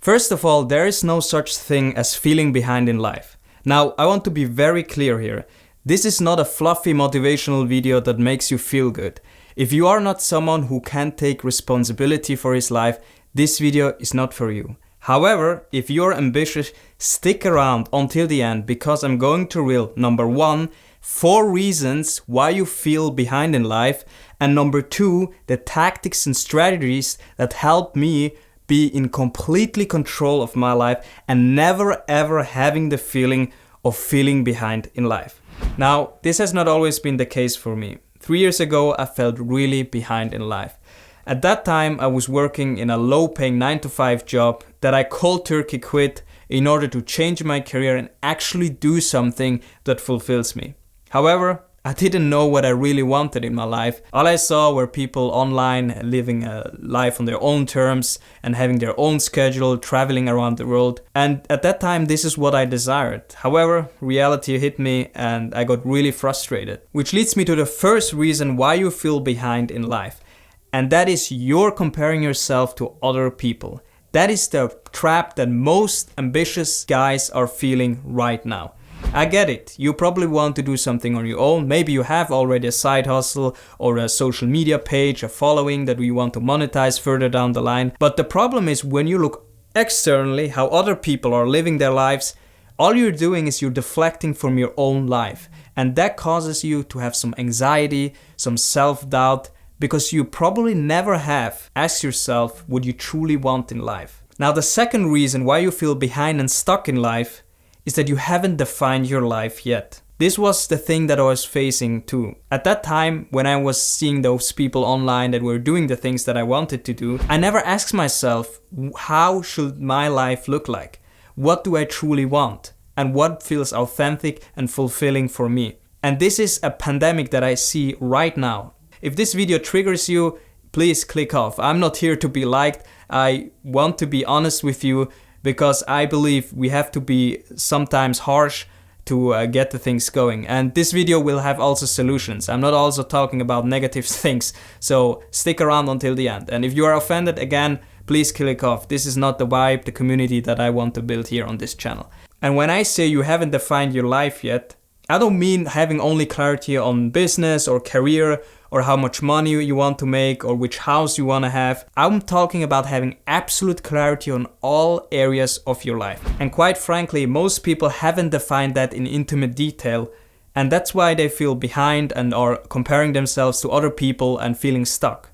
First of all, there is no such thing as feeling behind in life. Now, I want to be very clear here. This is not a fluffy motivational video that makes you feel good. If you are not someone who can take responsibility for his life, this video is not for you. However, if you're ambitious, stick around until the end because I'm going to reveal number 1, 4 reasons why you feel behind in life, and number 2, the tactics and strategies that help me be in completely control of my life and never ever having the feeling of feeling behind in life. Now, this has not always been the case for me. 3 years ago, I felt really behind in life. At that time, I was working in a low-paying 9-to-5 job that I cold turkey quit in order to change my career and actually do something that fulfills me. However, I didn't know what I really wanted in my life. All I saw were people online living a life on their own terms and having their own schedule, traveling around the world. And at that time, this is what I desired. However, reality hit me and I got really frustrated. Which leads me to the first reason why you feel behind in life. And that is you're comparing yourself to other people. That is the trap that most ambitious guys are feeling right now. I get it. You probably want to do something on your own. Maybe you have already a side hustle or a social media page, a following that you want to monetize further down the line. But the problem is when you look externally how other people are living their lives, all you're doing is you're deflecting from your own life. And that causes you to have some anxiety, some self-doubt, because you probably never have asked yourself what you truly want in life. Now, the second reason why you feel behind and stuck in life is that you haven't defined your life yet. This was the thing that I was facing too. At that time, when I was seeing those people online that were doing the things that I wanted to do, I never asked myself, how should my life look like? What do I truly want? And what feels authentic and fulfilling for me? And this is a pandemic that I see right now. If this video triggers you, please click off. I'm not here to be liked. I want to be honest with you, because I believe we have to be sometimes harsh to get the things going. And this video will have also solutions. I'm not also talking about negative things. So stick around until the end. And if you are offended, again, please click off. This is not the vibe, the community that I want to build here on this channel. And when I say you haven't defined your life yet, I don't mean having only clarity on business or career or how much money you want to make or which house you want to have. I'm talking about having absolute clarity on all areas of your life. And quite frankly, most people haven't defined that in intimate detail, and that's why they feel behind and are comparing themselves to other people and feeling stuck.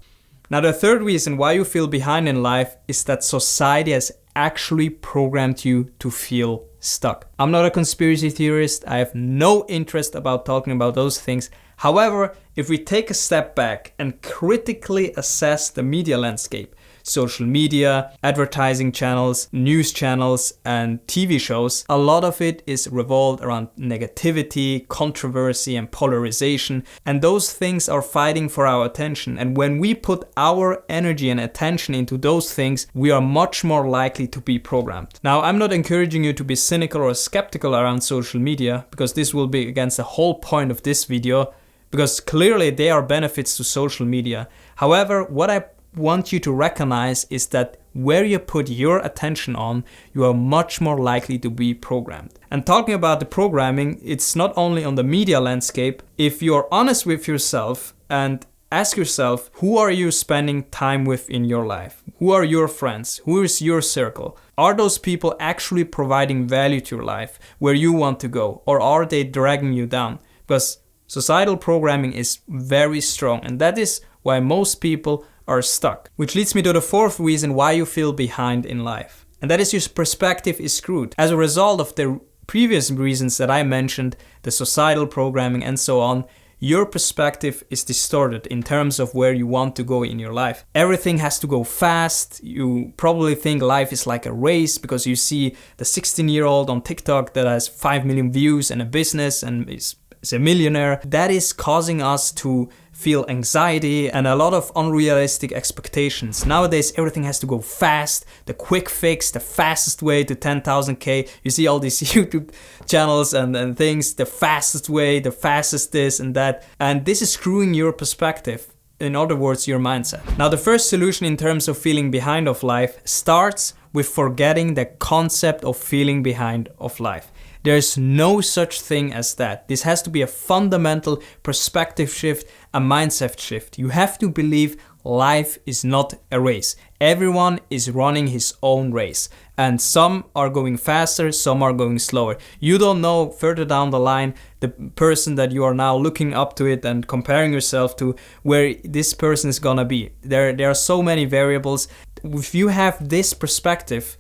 Now, the third reason why you feel behind in life is that society has actually programmed you to feel stuck. I'm not a conspiracy theorist. I have no interest about talking about those things. However, if we take a step back and critically assess the media landscape, social media, advertising channels, news channels, and TV shows, a lot of it is revolved around negativity, controversy, and polarization. And those things are fighting for our attention. And when we put our energy and attention into those things, we are much more likely to be programmed. Now, I'm not encouraging you to be cynical or skeptical around social media, because this will be against the whole point of this video, because clearly there are benefits to social media. However, what I want you to recognize is that where you put your attention on, you are much more likely to be programmed. And talking about the programming, it's not only on the media landscape. If you're honest with yourself and ask yourself, who are you spending time with in your life? Who are your friends? Who is your circle? Are those people actually providing value to your life, where you want to go? Or are they dragging you down? Because societal programming is very strong, and that is why most people are stuck. Which leads me to the fourth reason why you feel behind in life. And that is your perspective is screwed. As a result of the previous reasons that I mentioned, the societal programming and so on, your perspective is distorted in terms of where you want to go in your life. Everything has to go fast. You probably think life is like a race because you see the 16-year-old on TikTok that has 5 million views and a business and is a millionaire. That is causing us to feel anxiety and a lot of unrealistic expectations. Nowadays, everything has to go fast, the quick fix, the fastest way to 10,000K. You see all these YouTube channels and things, the fastest way, the fastest this and that. And this is screwing your perspective. in other words, your mindset. Now, the first solution in terms of feeling behind of life starts with forgetting the concept of feeling behind of life. There's no such thing as that. This has to be a fundamental perspective shift, a mindset shift. You have to believe life is not a race. Everyone is running his own race. And some are going faster, some are going slower. You don't know further down the line the person that you are now looking up to it and comparing yourself to where this person is gonna be. There are so many variables. If you have this perspective,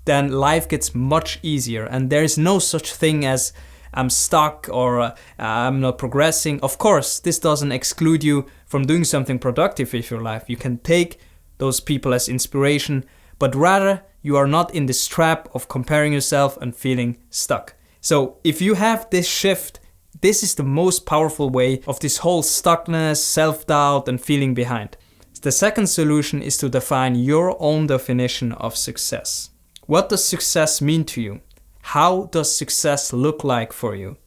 then life gets much easier, and there is no such thing as I'm stuck or I'm not progressing. Of course, this doesn't exclude you from doing something productive with your life. You can take those people as inspiration, but rather you are not in this trap of comparing yourself and feeling stuck. So if you have this shift, this is the most powerful way of this whole stuckness, self-doubt and feeling behind. The second solution is to define your own definition of success. What does success mean to you? How does success look like for you?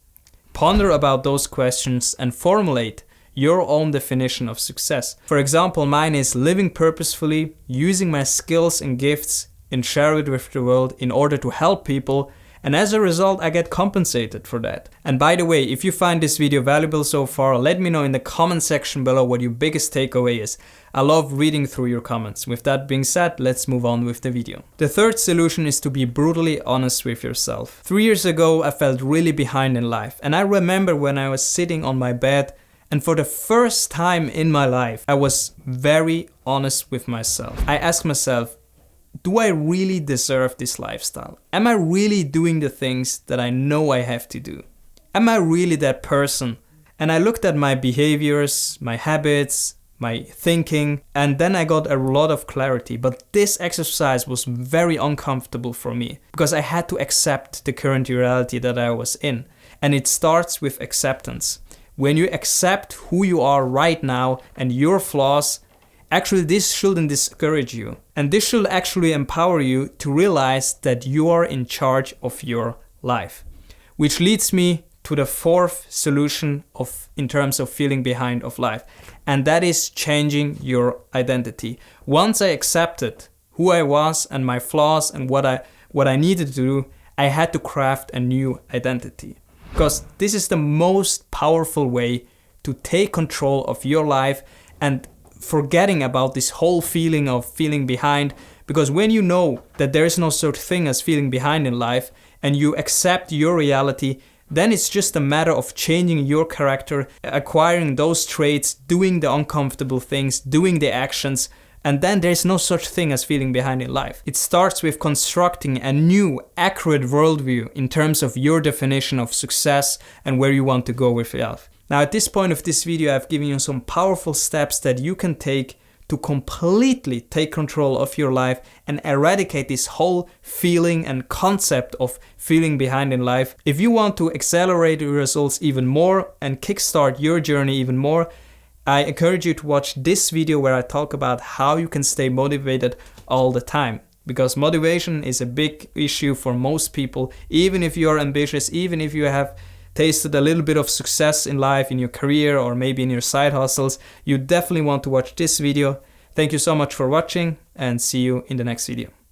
Ponder about those questions and formulate your own definition of success. For example, mine is living purposefully, using my skills and gifts and share it with the world in order to help people, and as a result I get compensated for that. And by the way, if you find this video valuable so far, let me know in the comment section below what your biggest takeaway is. I love reading through your comments. With that being said, let's move on with the video. The third solution is to be brutally honest with yourself. 3 years ago I felt really behind in life, and I remember when I was sitting on my bed and for the first time in my life I was very honest with myself. I asked myself, do I really deserve this lifestyle? Am I really doing the things that I know I have to do? Am I really that person? And I looked at my behaviors, my habits, my thinking, and then I got a lot of clarity. But this exercise was very uncomfortable for me because I had to accept the current reality that I was in. And it starts with acceptance. When you accept who you are right now and your flaws, actually this shouldn't discourage you. And this should actually empower you to realize that you are in charge of your life. Which leads me to the fourth solution in terms of feeling behind of life. And that is changing your identity. Once I accepted who I was and my flaws and what I needed to do, I had to craft a new identity. Because this is the most powerful way to take control of your life and forgetting about this whole feeling of feeling behind. Because when you know that there is no such thing as feeling behind in life and you accept your reality, then it's just a matter of changing your character, acquiring those traits, doing the uncomfortable things, doing the actions, and then there's no such thing as feeling behind in life. It starts with constructing a new, accurate worldview in terms of your definition of success and where you want to go with your life. Now at this point of this video, I've given you some powerful steps that you can take to completely take control of your life and eradicate this whole feeling and concept of feeling behind in life. If you want to accelerate your results even more and kickstart your journey even more, I encourage you to watch this video where I talk about how you can stay motivated all the time. Because motivation is a big issue for most people, even if you are ambitious, even if you have tasted a little bit of success in life, in your career, or maybe in your side hustles, you definitely want to watch this video. Thank you so much for watching and see you in the next video.